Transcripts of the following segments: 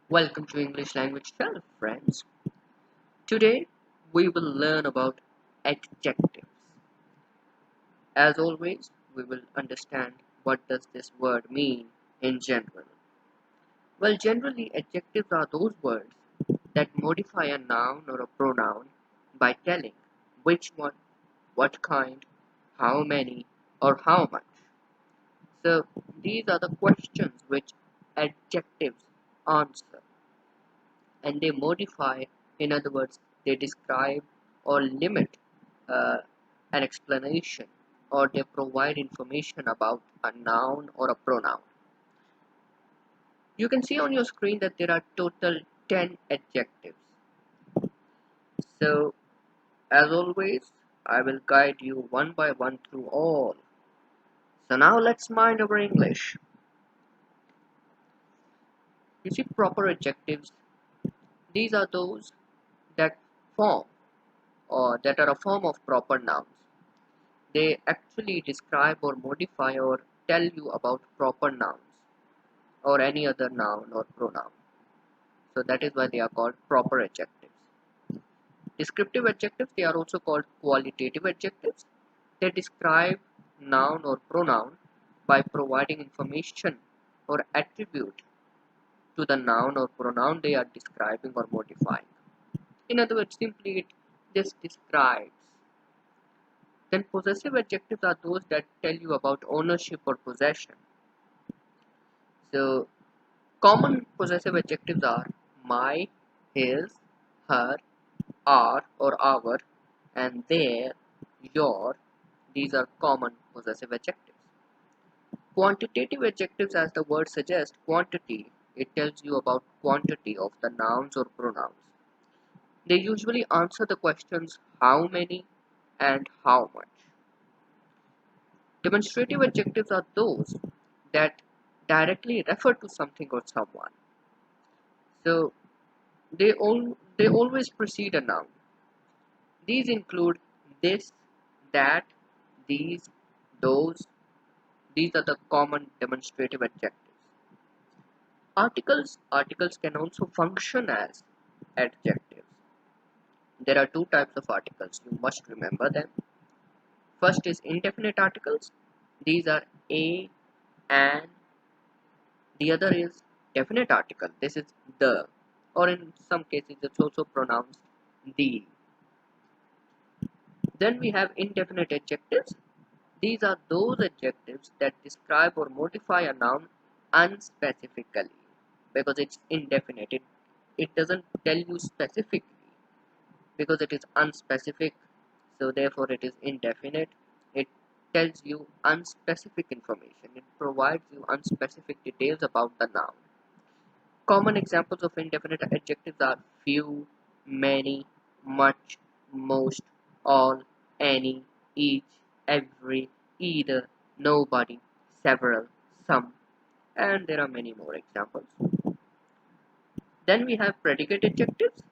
Welcome to English Language Channel, friends. Today we will learn about adjectives. As always, we will understand what does this word mean in general. Well, generally adjectives are those words that modify a noun or a pronoun by telling which one, what kind, how many, or how much. So these are the questions which adjectives answer. And they modify, in other words, they describe or limit uh, an explanation, or they provide information about a noun or a pronoun. You can see on your screen that there are total 10 adjectives. So, as always, I will guide you one by one through all. So, now let's mind our English. You see, proper adjectives, these are those that form or that are a form of proper nouns. They actually describe or modify or tell you about proper nouns or any other noun or pronoun. So that is why they are called proper adjectives. Descriptive adjectives, they are also called qualitative adjectives. They describe noun or pronoun by providing information or attribute to the noun or pronoun they are describing or modifying. In other words, simply it just describes. Then possessive adjectives are those that tell you about ownership or possession. So common possessive adjectives are my, his, her, our or our, and their, your. These are common possessive adjectives. Quantitative adjectives, as the word suggests, quantity, it tells you about quantity of the nouns or pronouns. They usually answer the questions how many and how much. Demonstrative adjectives are those that directly refer to something or someone. So they always precede a noun. These include this, that, these, those. These are the common demonstrative adjectives. Articles can also function as adjectives. There are two types of articles. You must remember them. First is indefinite articles. These are a, an. The other is definite article. This is the, or in some cases it's also pronounced the. Then we have indefinite adjectives. These are those adjectives that describe or modify a noun unspecifically because it's indefinite. It doesn't tell you specifically because it is unspecific, so therefore it is indefinite. It tells you unspecific information. It provides you unspecific details about the noun. Common examples of indefinite adjectives are few, many, much, most, all, any, each, every, either, nobody, several, some, and there are many more examples. Then we have predicate adjectives.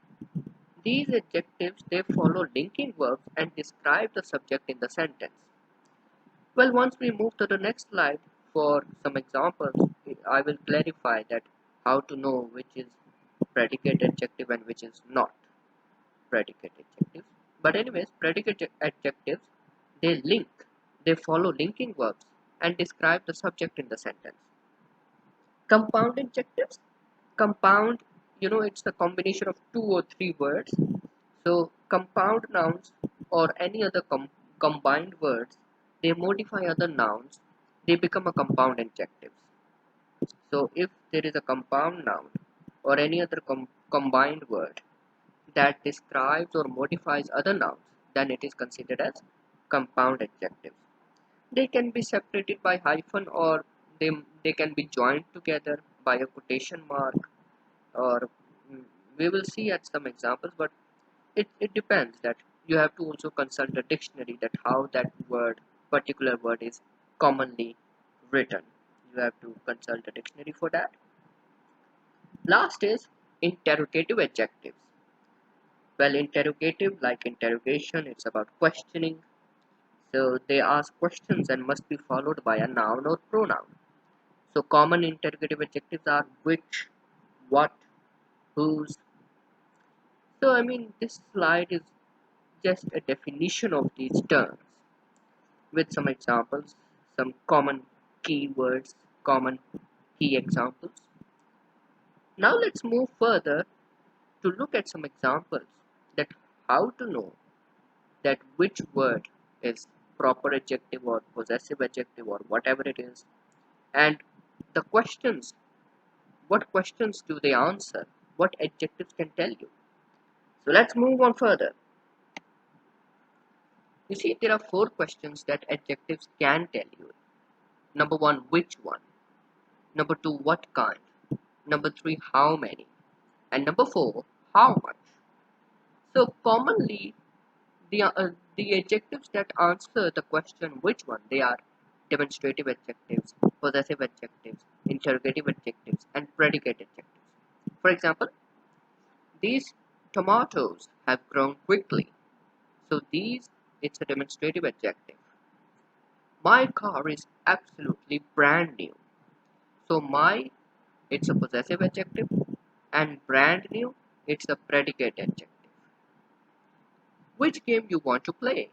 These adjectives, they follow linking verbs and describe the subject in the sentence. Well, once we move to the next slide for some examples, I will clarify that how to know which is predicate adjective and which is not predicate adjectives. But anyways, predicate adjectives, they link, they follow linking verbs and describe the subject in the sentence. Compound adjectives, compound, it's the combination of two or three words. So compound nouns or any other combined words, they modify other nouns, they become a compound adjective. So if there is a compound noun or any other combined word that describes or modifies other nouns, then it is considered as compound adjectives. They can be separated by hyphen, or they, they can be joined together by a quotation mark, or we will see at some examples, but it depends that you have to also consult the dictionary that how that particular word is commonly written. You have to consult the dictionary for that. Last is interrogative adjectives. Well, interrogative, like interrogation, it's about questioning. So they ask questions and must be followed by a noun or pronoun. So common interrogative adjectives are which, what, whose. So I mean this slide is just a definition of these terms with some examples, some common keywords, common key examples. Now let's move further to look at some examples that how to know that which word is proper adjective or possessive adjective or whatever it is, and the questions, what questions do they answer, what adjectives can tell you. So let's move on further. You see, there are four questions that adjectives can tell you. Number one, which one? Number two, what kind? Number three, how many? And number four, how much? So commonly, the adjectives that answer the question which one, they are demonstrative adjectives, possessive adjectives, interrogative adjectives, and predicate adjectives. For example, these tomatoes have grown quickly. So these, it's a demonstrative adjective. My car is absolutely brand new. So my, it's a possessive adjective, and brand new, it's a predicate adjective. Which game you want to play?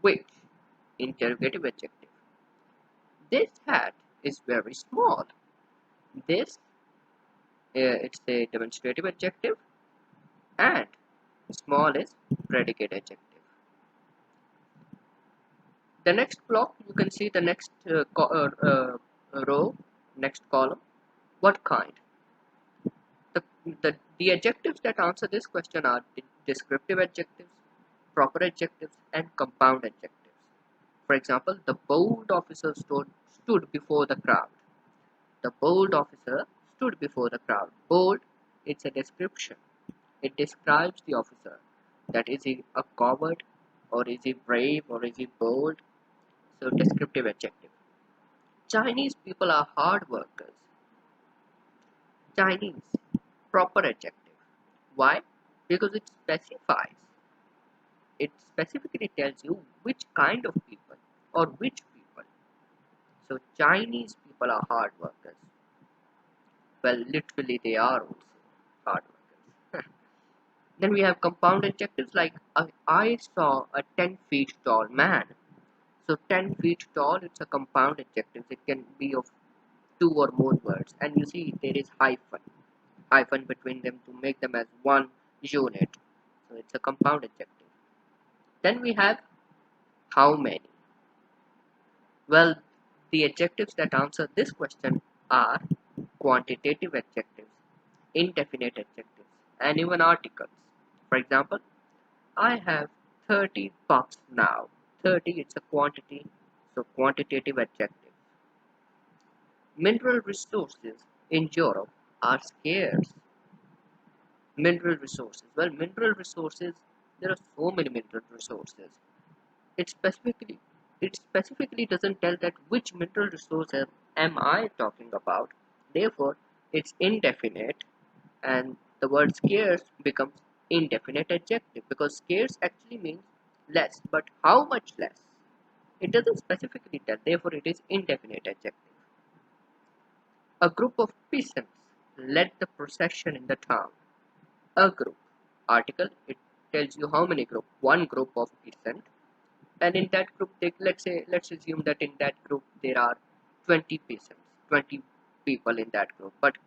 Which? Interrogative adjective. This hat is very small. This, it's a demonstrative adjective, and small is predicate adjective. The next block, you can see the next row, next column. What kind? The adjectives that answer this question are descriptive adjectives, proper adjectives, and compound adjectives. For example, the bold officer stood before the crowd. The bold officer stood before the crowd. Bold, it's a description. It describes the officer. That is he a coward, or is he brave, or is he bold? So descriptive adjective. Chinese people are hard workers. Chinese, proper adjective. Why? Because it specifies. It specifically tells you which kind of people or which people. So Chinese people are hard workers. Well, literally they are also hard workers. Then we have compound adjectives like I saw a 10 feet tall man. So 10 feet tall, it's a compound adjective. It can be of two or more words. And you see there is hyphen between them to make them as one unit. So it's a compound adjective. Then we have how many. Well, the adjectives that answer this question are quantitative adjectives, indefinite adjectives, and even articles. For example, I have 30 bucks now. 30, it's a quantity, so quantitative adjective. Mineral resources in Europe are scarce. Mineral resources. Well, mineral resources, there are so many mineral resources. It specifically it specifically doesn't tell that which mineral resource am I talking about. Therefore, it's indefinite, and the word scarce becomes indefinite adjective because scarce actually means less, but how much less? It doesn't specifically tell, therefore it is indefinite adjective. A group of peasants led the procession in the town. A group. Article, it tells you how many group. One group of peasants, and in that group let's assume that in that group there are 20 peasants, 20 people in that group, but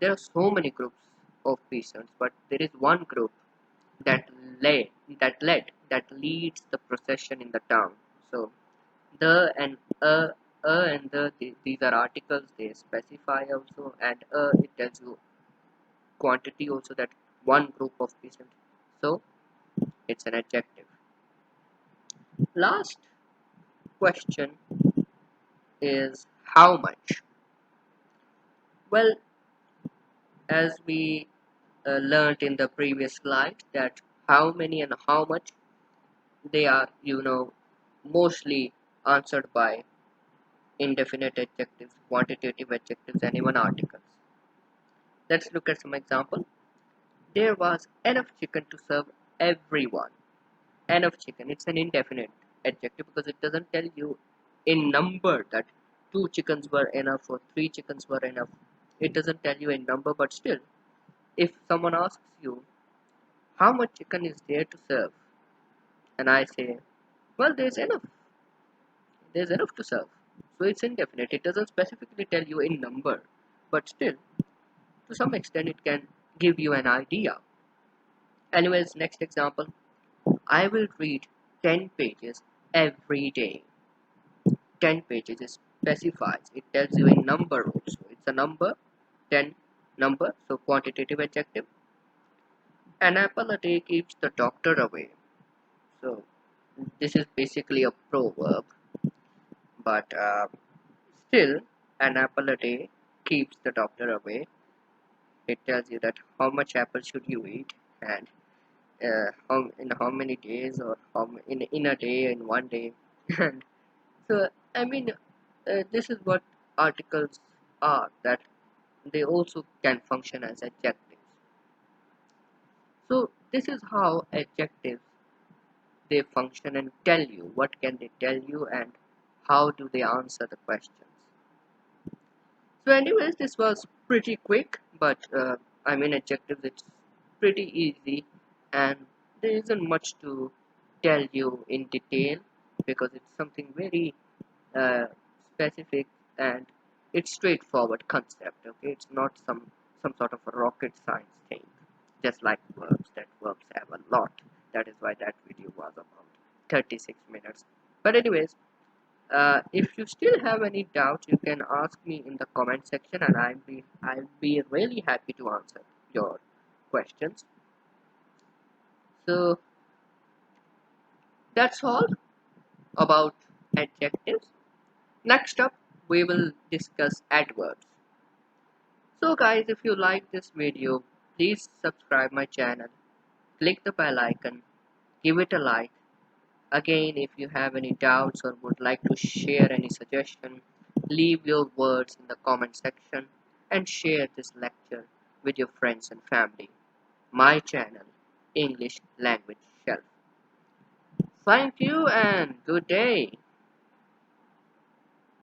there are so many groups of peasants, but there is one group that that leads the procession in the town. So the and and these are articles, they specify also, and it tells you quantity also, that one group of peasants, so it's an adjective. Last question is how much. Well, as we learned in the previous slide, that how many and how much, they are, mostly answered by indefinite adjectives, quantitative adjectives, and even articles. Let's look at some example. There was enough chicken to serve everyone. Enough chicken, it's an indefinite adjective because it doesn't tell you in number that two chickens were enough or three chickens were enough. It doesn't tell you in number, but still if someone asks you, how much chicken is there to serve? And I say, well, there's enough to serve. So it's indefinite. It doesn't specifically tell you in number, but still, to some extent, it can give you an idea. Anyways, next example. I will read 10 pages every day. 10 pages is specifies. It tells you in number also. It's a number, 10 number, so quantitative adjective. An apple a day keeps the doctor away. So this is basically a proverb, but still, an apple a day keeps the doctor away. It tells you that how much apple should you eat and how many days or in a day in one day. And so I mean, this is what articles are, that they also can function as adjectives. So this is how adjectives they function and tell you what can they tell you and how do they answer the questions. So anyways, this was pretty quick, but I mean adjectives, it's pretty easy and there isn't much to tell you in detail because it's something very uh, specific and it's straightforward concept. Okay, it's not some sort of a rocket science thing, just like verbs. That verbs have a lot. That is why that video was about 36 minutes. But anyways, if you still have any doubts, you can ask me in the comment section, and I'll be really happy to answer your questions. So that's all about adjectives. Next up, we will discuss adverbs. So guys, if you like this video, please subscribe my channel, click the bell icon, give it a like. Again, if you have any doubts or would like to share any suggestion, leave your words in the comment section and share this lecture with your friends and family. My channel, English Language Shelf. Thank you and good day.